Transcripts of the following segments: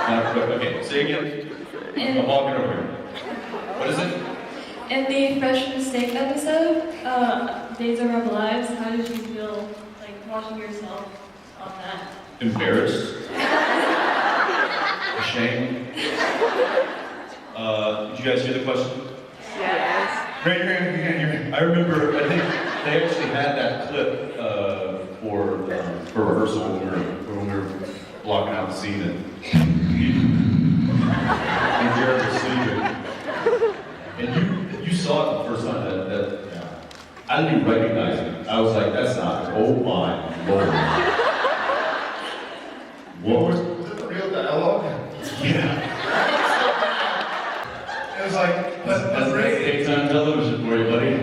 Okay, say again. I'm walking over here. What is it? In the Fresh Mistake episode, Days of Our Lives, how did you feel like watching yourself on that? Embarrassed. Ashamed. Did you guys hear the question? Yes. Great. I remember, I think they actually had that clip for rehearsal when we were blocking out the scene and Jared was sleeping. And you saw it the first time that I didn't even recognize it. I was like, that's not, oh my Lord. What was it the real dialogue? Yeah. It was like, That's daytime television for you, buddy.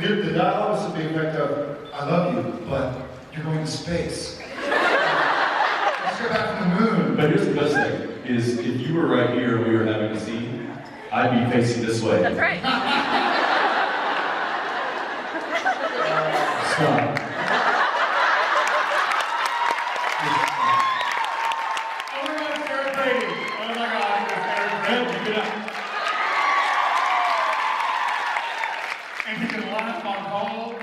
The dialogue was to the effect of, I love you, but you're going to space. Let's go back from the moon. But here's the best thing, is if you were right here and we were having a scene, I'd be facing this way. That's right. Stop. And you can laugh on call.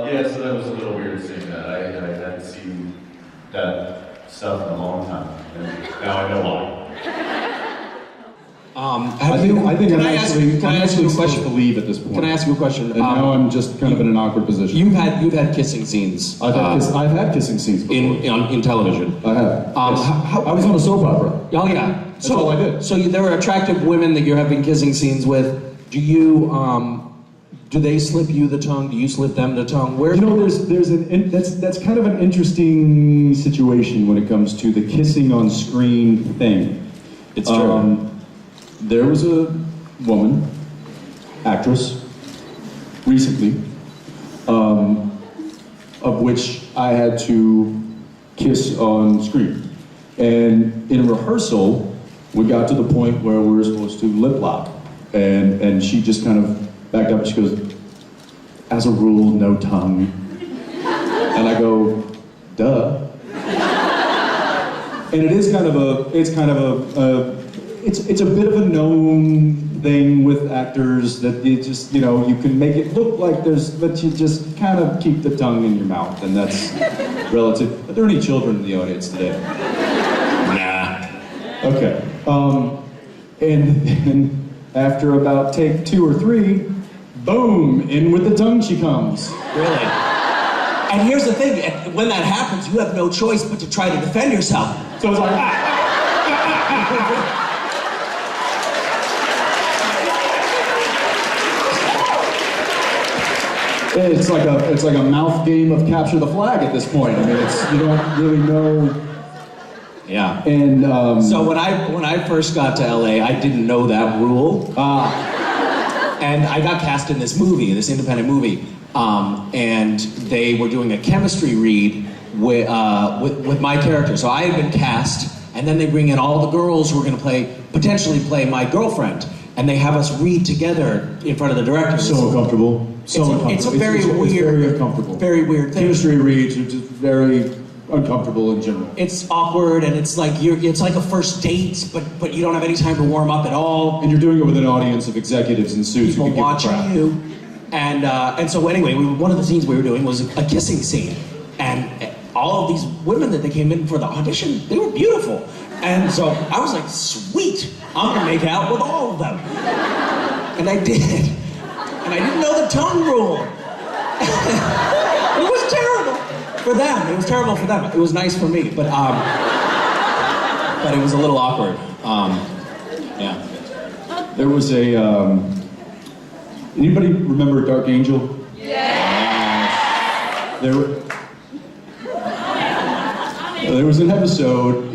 Yeah, so that was a little weird seeing that. I hadn't seen that stuff in a long time, and now I know why. I think I'm actually supposed to leave at this point. Can I ask you a question? And now I'm just kind of in an awkward position. You've had kissing scenes. I've had kissing scenes before. in television. I have. Yes. I was on a soap opera. Oh yeah. That's all I did. So there were attractive women that you're having kissing scenes with. Do you do they slip you the tongue? Do you slip them the tongue? Where? You know, that's kind of an interesting situation when it comes to the kissing on screen thing. It's true. There was a woman, actress, recently, of which I had to kiss on screen. And in rehearsal, we got to the point where we were supposed to lip lock. And she just kind of backed up and she goes, as a rule, no tongue. And I go, duh. And it's a bit of a known thing with actors that you just, you can make it look like but you just kind of keep the tongue in your mouth, and that's relative. Are there any children in the audience today? Nah. Okay. And then after about take 2 or 3, boom, in with the tongue she comes. Really? And here's the thing: when that happens, you have no choice but to try to defend yourself. So it's like, It's like a mouth game of capture the flag at this point. I mean, you don't really know. Yeah. And so when I first got to LA, I didn't know that rule. And I got cast in this movie, this independent movie, and they were doing a chemistry read with my character. So I had been cast, and then they bring in all the girls who were going to potentially play my girlfriend, and they have us read together in front of the director. So uncomfortable. It's a very weird, very uncomfortable. Very weird thing. Chemistry reads are just very uncomfortable in general. It's awkward, and it's like a first date, but you don't have any time to warm up at all. And you're doing it with an audience of executives in suits people who can watching give a crap. you. And so anyway, one of the scenes we were doing was a kissing scene, and all of these women that they came in for the audition, they were beautiful. And so I was like, sweet, I'm gonna make out with all of them. And I did. And I didn't know the tongue rule. It was terrible for them. It was terrible for them. It was nice for me, but it was a little awkward. Yeah. There was anybody remember Dark Angel? Yeah. There was an episode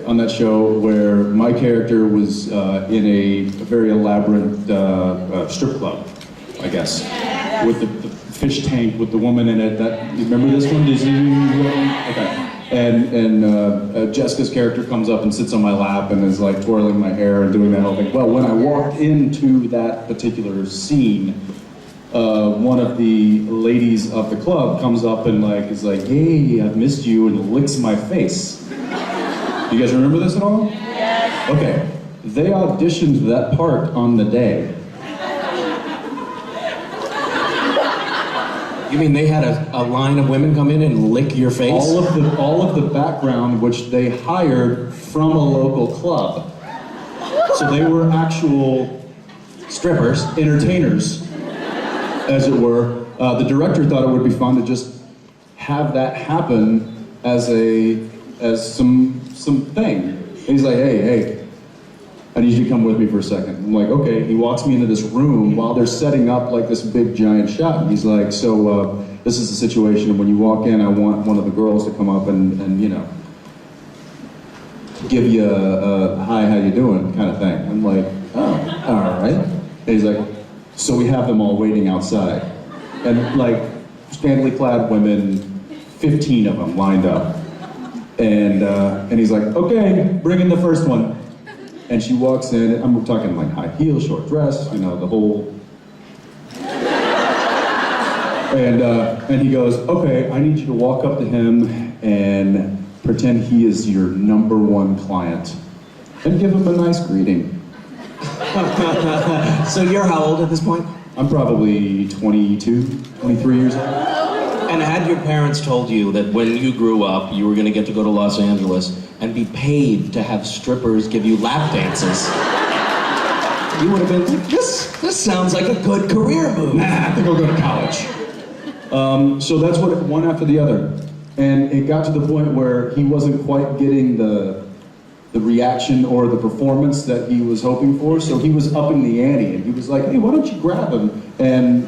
on that show where my character was in a very elaborate strip club, I guess, with the fish tank with the woman in it. You remember this one? Okay. And Jessica's character comes up and sits on my lap and is like twirling my hair and doing that whole thing. Well, when I walked into that particular scene, one of the ladies of the club comes up and is like, "Hey, I've missed you," and licks my face. You guys remember this at all? Yes. Okay. They auditioned that part on the day. You mean they had a line of women come in and lick your face? All of the background, which they hired from a local club. So they were actual Strippers. entertainers, as it were. The director thought it would be fun to just have that happen as some thing. And he's like, hey, I need you to come with me for a second. I'm like, okay. He walks me into this room while they're setting up this big giant shot. And he's like, so this is the situation. When you walk in, I want one of the girls to come up and give you a hi, how you doing kind of thing. I'm like, oh, all right. And he's like, so we have them all waiting outside. And scantily clad women, 15 of them lined up. And he's like, okay, bring in the first one. And she walks in, I'm talking high heels, short dress, the whole. And he goes, okay, I need you to walk up to him and pretend he is your #1 client. And give him a nice greeting. So you're how old at this point? I'm probably 22, 23 years old. And had your parents told you that when you grew up, you were going to get to go to Los Angeles and be paid to have strippers give you lap dances, you would have been like, this sounds like a good career move. Nah, I think I'll go to college. So that's what one after the other. And it got to the point where he wasn't quite getting the reaction or the performance that he was hoping for, so he was upping the ante, and he was like, hey, why don't you grab him? And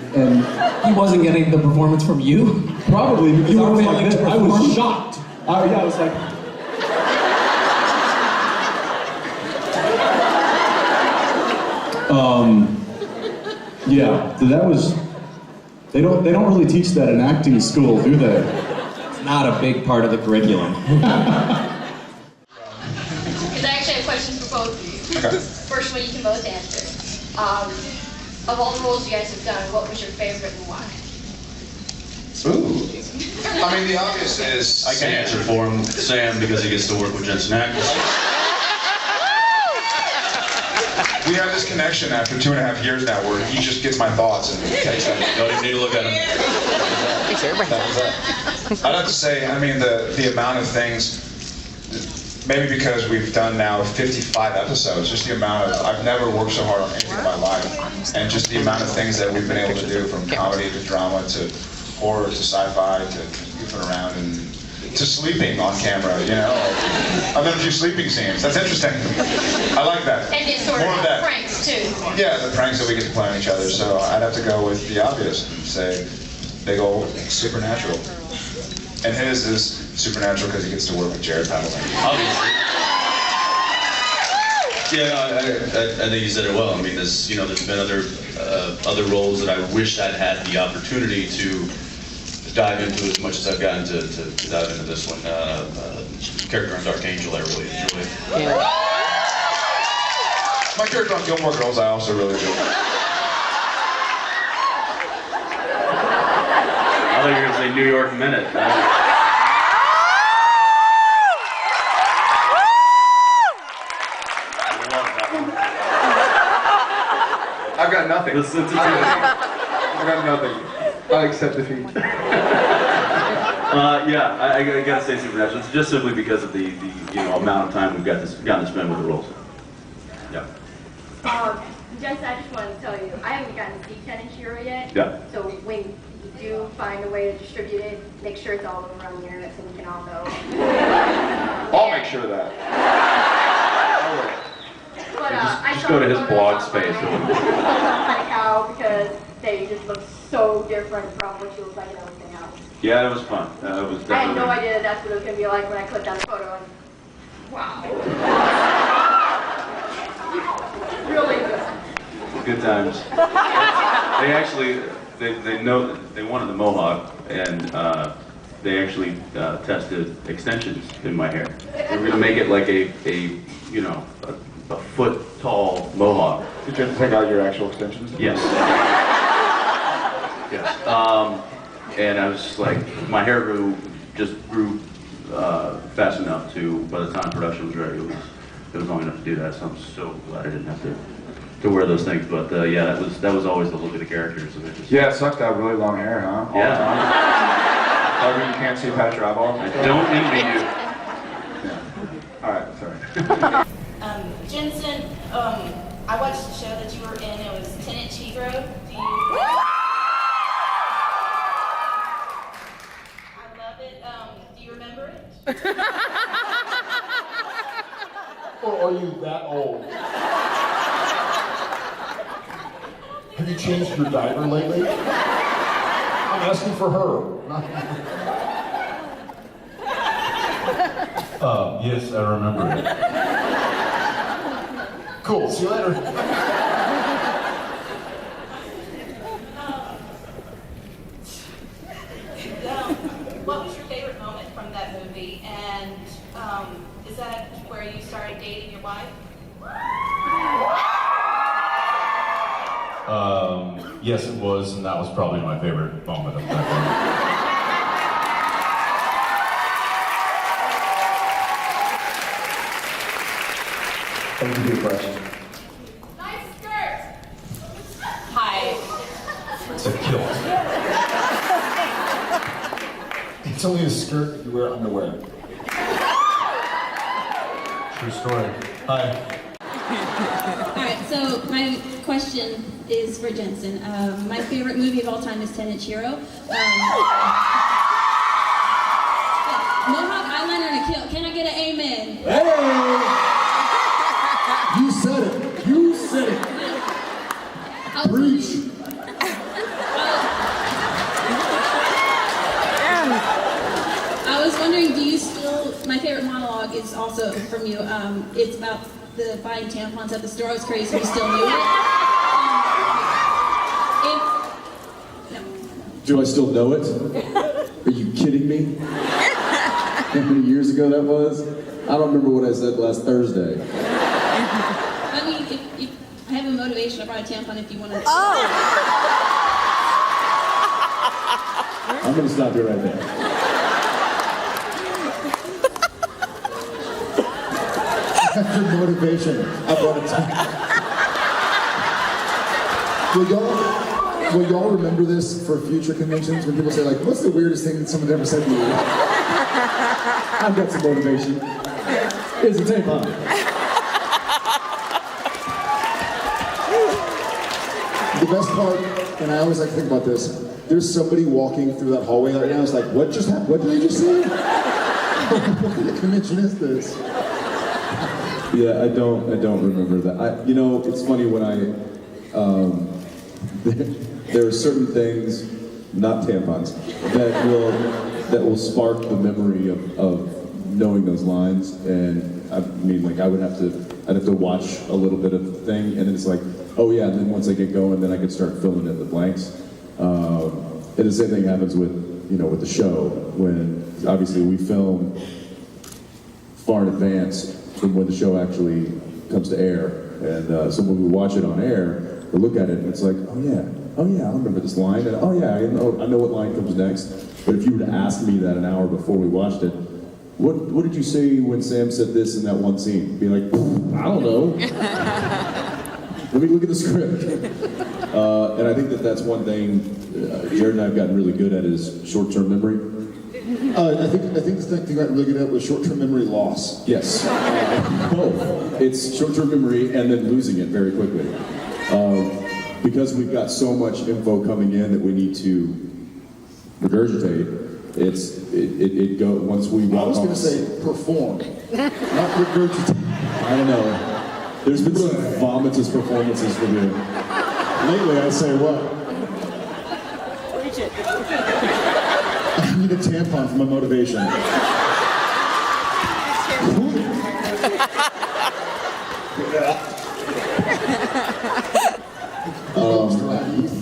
he wasn't getting the performance from you? Probably, because you I were was failing to I perform? was shocked. I was like, yeah, so that was, they don't really teach that in acting school, do they? It's not a big part of the curriculum. Because I actually have questions for both of you. Okay. First one you can both answer. Of all the roles you guys have done, what was your favorite and why? Ooh. I mean, the obvious is I can answer for him, Sam, because he gets to work with Jensen. We have this connection after 2.5 years now where he just gets my thoughts and takes them. Don't even need to look at him. I'd have to say, I mean, the amount of things, maybe because we've done now 55 episodes, just the amount of, I've never worked so hard on anything in my life, and just the amount of things that we've been able to do, from comedy to drama to horror to sci-fi to goofing around and to sleeping on camera, I've done a few sleeping scenes. That's interesting. I like that. And it's sort More of that. pranks too. Yeah, the pranks that we get to play on each other. So I'd have to go with the obvious and say big old Supernatural. And his is Supernatural because he gets to work with Jared Padalecki. Obviously. Yeah, I think you said it well. I mean, there's been other roles that I wish I'd had the opportunity to dive into as much as I've gotten to dive into this one. Character on Dark Angel, I really enjoyed. My character on Gilmore Girls, I also really do. I thought you were going to say New York Minute. I've got nothing. The sensitivity. I've got nothing. I accept defeat. Yeah, I gotta say Supernatural. It's just simply because of the amount of time we've gotten to spend with the roles. Yeah. Jensen, I just wanted to tell you, I haven't gotten to see Tenant Hero yet. Yeah. So when you do find a way to distribute it, make sure it's all over on the internet so we can all know. I'll make sure of that. But I Just saw go to the his photos blog online. space. Like how, because they just look so different from what you look like and everything else. Yeah, it was fun. It was I had definitely. no idea that that's what it was going to be like when I clicked on the photo. And wow. Really good. Good times. They actually, they wanted the mohawk, and they actually tested extensions in my hair. They were gonna make it like a foot tall mohawk. Did you have to take out your actual extensions? Yes. And I was just like, my hair grew fast enough to, by the time production was ready, it was long enough to do that. So I'm so glad I didn't have to wear those things. But yeah, that was always the look of the characters. So Yeah, it sucked to have really long hair, huh? All Yeah. the time. Like when you can't see past your eyeballs. I don't envy you. Yeah. All right, sorry. Jensen, I watched the show that you were in. It was 10-Inch Hero. Do you? I love it. Do you remember it? Or are you that old? Have you changed your diaper lately? I'm asking for her. Yes, I remember it. Cool, see you later. What was your favorite moment from that movie? And is that where you started dating your wife? Yes, it was, and that was probably my favorite moment of that Thank you for your question. Nice skirt. Hi. It's a kilt. It's only a skirt if you wear underwear. True story. Hi. Alright, so my question is for Jensen. My favorite movie of all time is 10-Inch Hero. Mohawk eyeliner and a kilt. Can I get an amen? Hey! You said it. You said it. Preach. I was wondering, do you still, my favorite monologue is also from you. It's about the buying tampons at the store. I was curious if you still knew it. Do I still know it? Are you kidding me? How many years ago that was? I don't remember what I said last Thursday. I mean, if I have a motivation to buy a tampon if you want to. I'm gonna stop you right there. After motivation, I brought a tank. Will y'all remember this for future conventions when people say like, what's the weirdest thing that someone ever said to you? I've got some motivation. Here's a tampon. The best part, and I always like to think about this, there's somebody walking through that hallway right now, it's like, what just happened? What did they just say? What kind of convention is this? Yeah, I don't remember that. You know, it's funny when there are certain things, not tampons, that will spark the memory of knowing those lines. And I mean, like I'd have to watch a little bit of the thing, and then it's like, oh yeah. And then once I get going, then I can start filling in the blanks. And the same thing happens with the show, when obviously we film far in advance from when the show actually comes to air. And so when we watch it on air, we look at it and it's like, oh yeah, I remember this line, and oh yeah, I know what line comes next. But if you were to ask me that an hour before we watched it, what did you say when Sam said this in that one scene? Be like, I don't know. Let me look at the script. And I think that's one thing Jared and I have gotten really good at is short-term memory. I think the thing I got really good at was short-term memory loss. Yes, both. It's short-term memory and then losing it very quickly. Because we've got so much info coming in that we need to regurgitate. It go once we. I was going to say perform, not regurgitate. I don't know. There's been some vomitous performances from you. Lately, I say what? Preach it. I need a tampon for my motivation.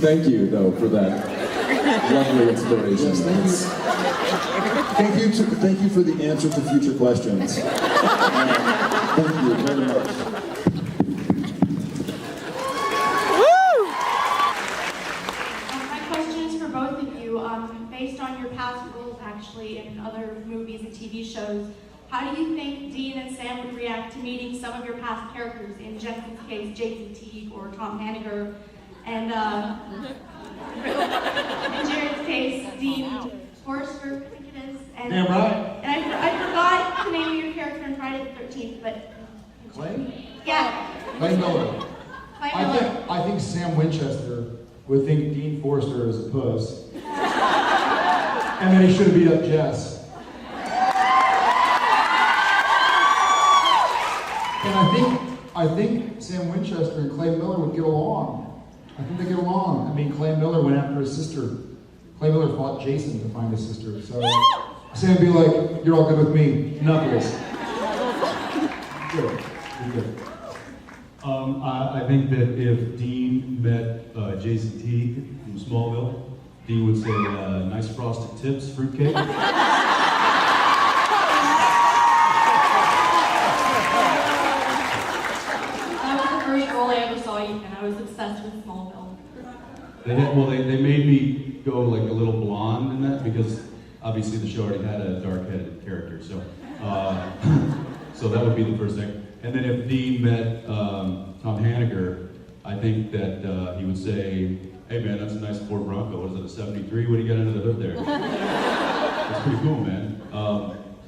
Thank you, though, for that lovely inspiration. Yes, thank you for the answer to future questions. Thank you very much. My question is for both on your past roles actually in other movies and TV shows, how do you think Dean and Sam would react to meeting some of your past characters? In Jensen's case, Jason Teague or Tom Hanniger, and in Jared's case, Dean Forrester, I think it is. And, Damn right. And I forgot the name of your character in Friday the 13th, but Clay? yeah. Clay Miller. Clay Miller. I think Sam Winchester would think Dean Forrester is a puss. And then he should have beat up Jess. And I think Sam Winchester and Clay Miller would get along. I think they get along. I mean, Clay Miller went after his sister. Clay Miller fought Jason to find his sister. So Sam would be like, "You're all good with me, Knuckles." Good. You're good. I think that if Dean met Jason Teague from Smallville, Dean would say, "Nice frosted tips, fruitcake." I was obsessed with Smallville. They made me go like a little blonde in that because obviously the show already had a dark-headed character, so so that would be the first thing. And then if Dean met Tom Hanniger, I think that he would say, "Hey man, that's a nice Ford Bronco. What is it, a '73? What do you got under the hood there?" That's pretty cool, man.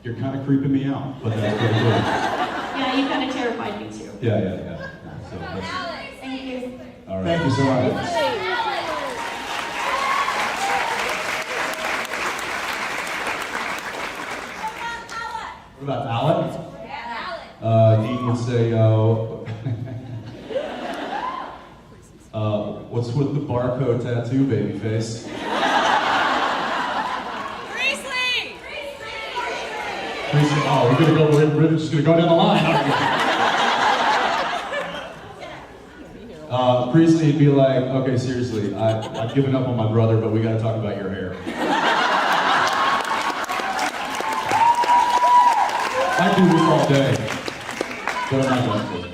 You're kind of creeping me out, but that's pretty cool. Yeah, you kind of terrified me too. Yeah. So that's, Thank you. all right. Thank you so much. What about Alec? Dean would say, what's with the barcode tattoo, babyface? Priestley! Oh, we're just gonna go down the line, aren't we? Priestley would be like, okay, seriously, I've given up on my brother, but we gotta talk about your hair. I do this all day, but I'm not going to.